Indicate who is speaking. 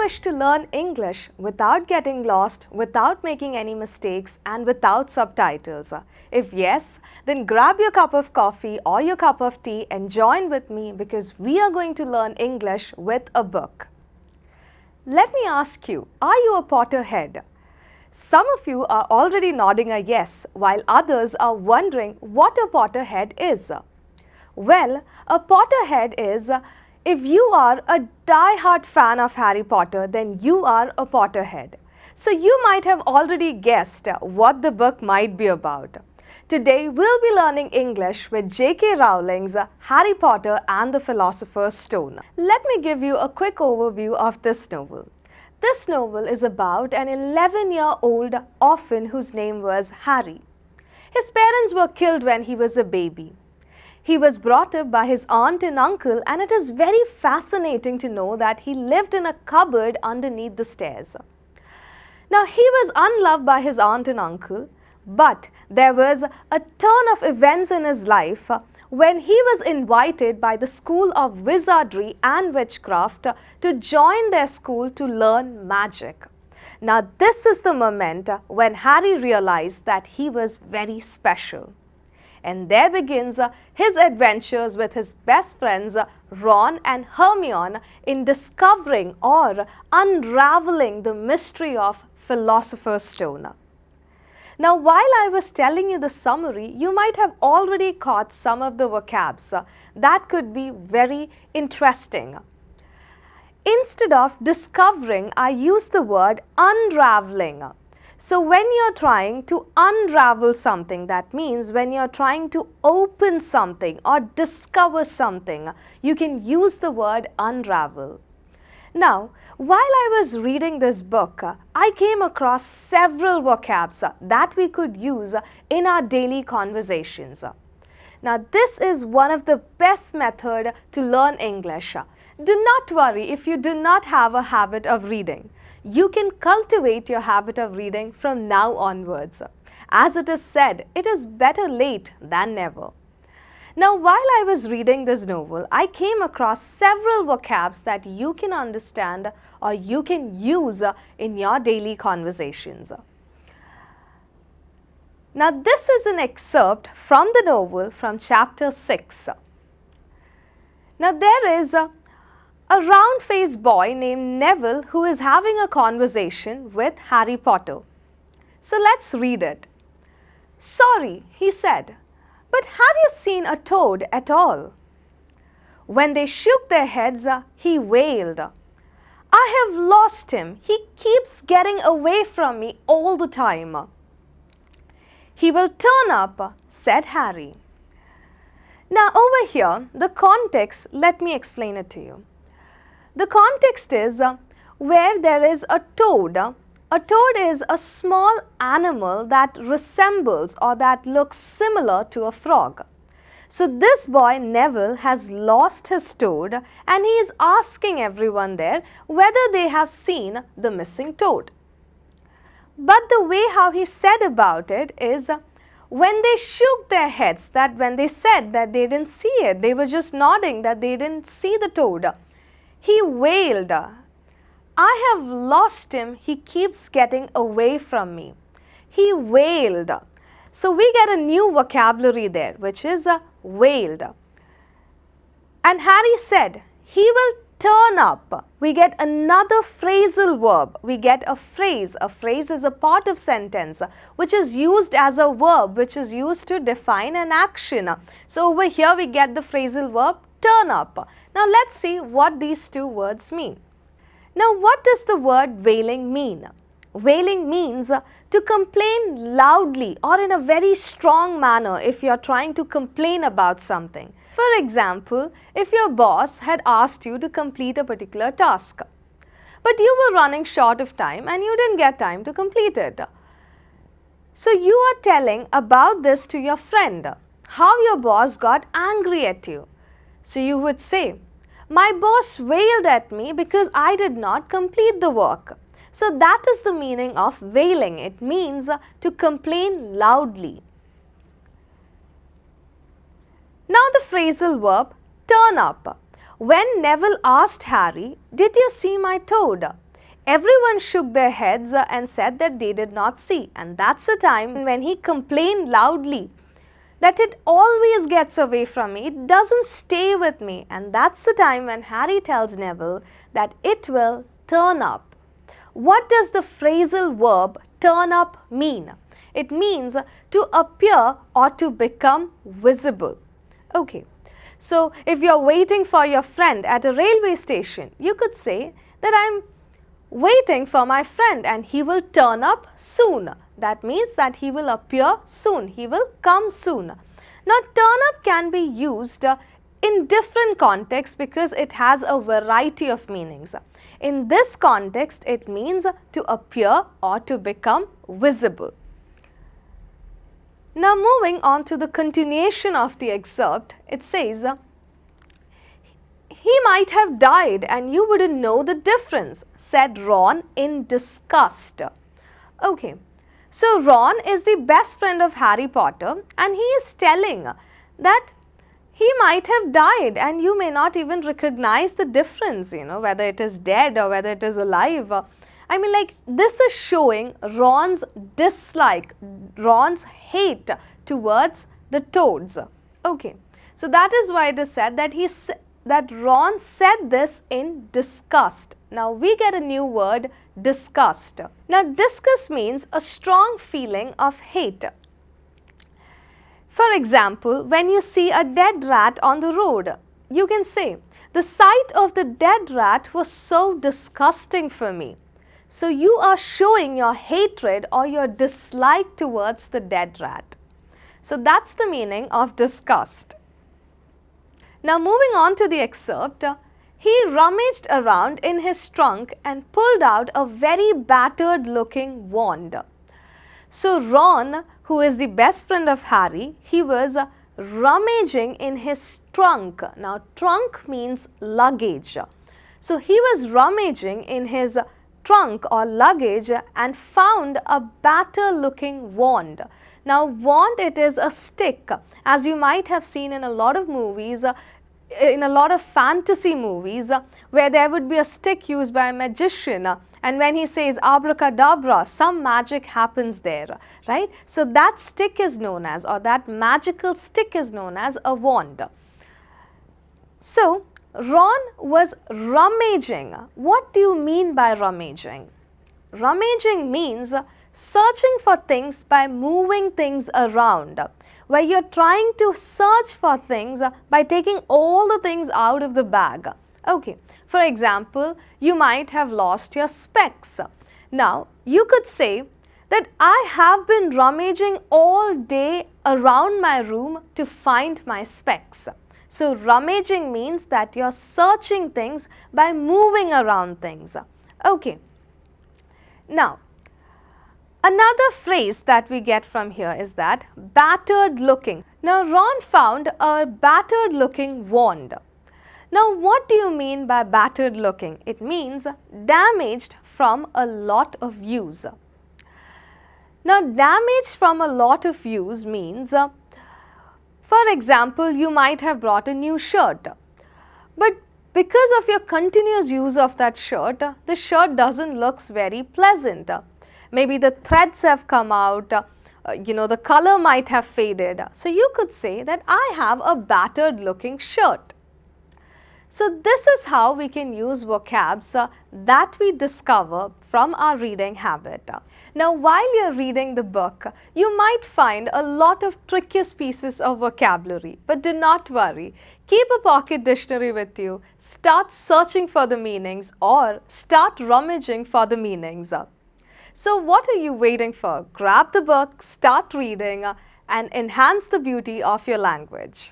Speaker 1: wish to learn English without getting lost, without making any mistakes and without subtitles? If yes, then grab your cup of coffee or your cup of tea and join with me because we are going to learn English with a book. Let me ask you, are you a Potterhead? Some of you are already nodding a yes, while others are wondering what a Potterhead is. Well, a Potterhead is, if you are a die-hard fan of Harry Potter, then you are a Potterhead. So you might have already guessed what the book might be about. Today we'll be learning English with J.K. Rowling's Harry Potter and the Philosopher's Stone. Let me give you a quick overview of this novel. This novel is about an 11-year-old orphan whose name was Harry. His parents were killed when he was a baby. He was brought up by his aunt and uncle, and it is very fascinating to know that he lived in a cupboard underneath the stairs. Now, he was unloved by his aunt and uncle, but there was a turn of events in his life when he was invited by the School of Wizardry and Witchcraft to join their school to learn magic. Now, this is the moment when Harry realized that he was very special. And there begins his adventures with his best friends Ron and Hermione in discovering or unraveling the mystery of Philosopher's Stone. Now, while I was telling you the summary, you might have already caught some of the vocabs that could be very interesting. Instead of discovering, I use the word unraveling. So when you're trying to unravel something, that means when you're trying to open something or discover something, you can use the word unravel. Now, while I was reading this book, I came across several vocabs that we could use in our daily conversations. Now, this is one of the best methods to learn English. Do not worry if you do not have a habit of reading. You can cultivate your habit of reading from now onwards. As it is said, it is better late than never. Now, while I was reading this novel, I came across several vocabs that you can understand or you can use in your daily conversations. Now, this is an excerpt from the novel from chapter 6. Now, there is a round-faced boy named Neville who is having a conversation with Harry Potter. So let's read it. "Sorry," he said, "but have you seen a toad at all?" When they shook their heads, he wailed, "I have lost him. He keeps getting away from me all the time." "He will turn up," said Harry. Now over here, the context, let me explain it to you. The context is where there is a toad. A toad is a small animal that resembles or that looks similar to a frog. So this boy Neville has lost his toad and he is asking everyone there whether they have seen the missing toad. But the way how he said about it is when they shook their heads, that when they said that they didn't see it, they were just nodding that they didn't see the toad. He wailed, "I have lost him, he keeps getting away from me." He wailed. So we get a new vocabulary there, which is wailed. And Harry said, "He will turn up." We get another phrasal verb. We get a phrase. A phrase is a part of sentence which is used as a verb, which is used to define an action. So over here we get the phrasal verb turn up. Now let's see what these two words mean. Now what does the word wailing mean? Wailing means to complain loudly or in a very strong manner if you are trying to complain about something. For example, if your boss had asked you to complete a particular task, but you were running short of time and you didn't get time to complete it. So you are telling about this to your friend, how your boss got angry at you. So you would say, "My boss wailed at me because I did not complete the work." So that is the meaning of wailing. It means to complain loudly. Now the phrasal verb turn up. When Neville asked Harry, "Did you see my toad?" Everyone shook their heads and said that they did not see, and that's the time when he complained loudly that it always gets away from me, it doesn't stay with me, and that's the time when Harry tells Neville that it will turn up. What does the phrasal verb turn up mean? It means to appear or to become visible. Okay, so if you're waiting for your friend at a railway station, you could say that I'm waiting for my friend and he will turn up soon. That means that he will appear soon, he will come soon. Now, turn up can be used in different contexts because it has a variety of meanings. In this context, it means to appear or to become visible. Now, moving on to the continuation of the excerpt, it says, "He might have died and you wouldn't know the difference," said Ron in disgust. Okay, so Ron is the best friend of Harry Potter and he is telling that he might have died and you may not even recognize the difference, whether it is dead or whether it is alive. I mean, like, this is showing Ron's dislike, Ron's hate towards the toads. Okay, so that is why it is said that Ron said this in disgust. Now, we get a new word, disgust. Now, disgust means a strong feeling of hate. For example, when you see a dead rat on the road, you can say, "The sight of the dead rat was so disgusting for me." So, you are showing your hatred or your dislike towards the dead rat. So, that's the meaning of disgust. Now, moving on to the excerpt, he rummaged around in his trunk and pulled out a very battered looking wand. So, Ron, who is the best friend of Harry, he was rummaging in his trunk. Now, trunk means luggage. So, he was rummaging in his trunk or luggage and found a battered looking wand. Now, wand, it is a stick, as you might have seen in a lot of movies, in a lot of fantasy movies, where there would be a stick used by a magician, and when he says abracadabra, some magic happens there, right? So, that stick is known as, or that magical stick is known as a wand. So, Ron was rummaging. What do you mean by rummaging? Rummaging means searching for things by moving things around, where you're trying to search for things by taking all the things out of the bag. Okay, for example, you might have lost your specs. Now, you could say that I have been rummaging all day around my room to find my specs. So, rummaging means that you're searching things by moving around things. Okay. Now, another phrase that we get from here is that battered looking. Now, Ron found a battered looking wand. Now, what do you mean by battered looking? It means damaged from a lot of use. Now, damaged from a lot of use means, for example, you might have brought a new shirt, but because of your continuous use of that shirt, the shirt doesn't look very pleasant. Maybe the threads have come out, the color might have faded. So, you could say that I have a battered looking shirt. So, this is how we can use vocabs that we discover from our reading habit. Now, while you are reading the book, you might find a lot of trickiest pieces of vocabulary, but do not worry. Keep a pocket dictionary with you, start searching for the meanings or start rummaging for the meanings. So, what are you waiting for? Grab the book, start reading and enhance the beauty of your language.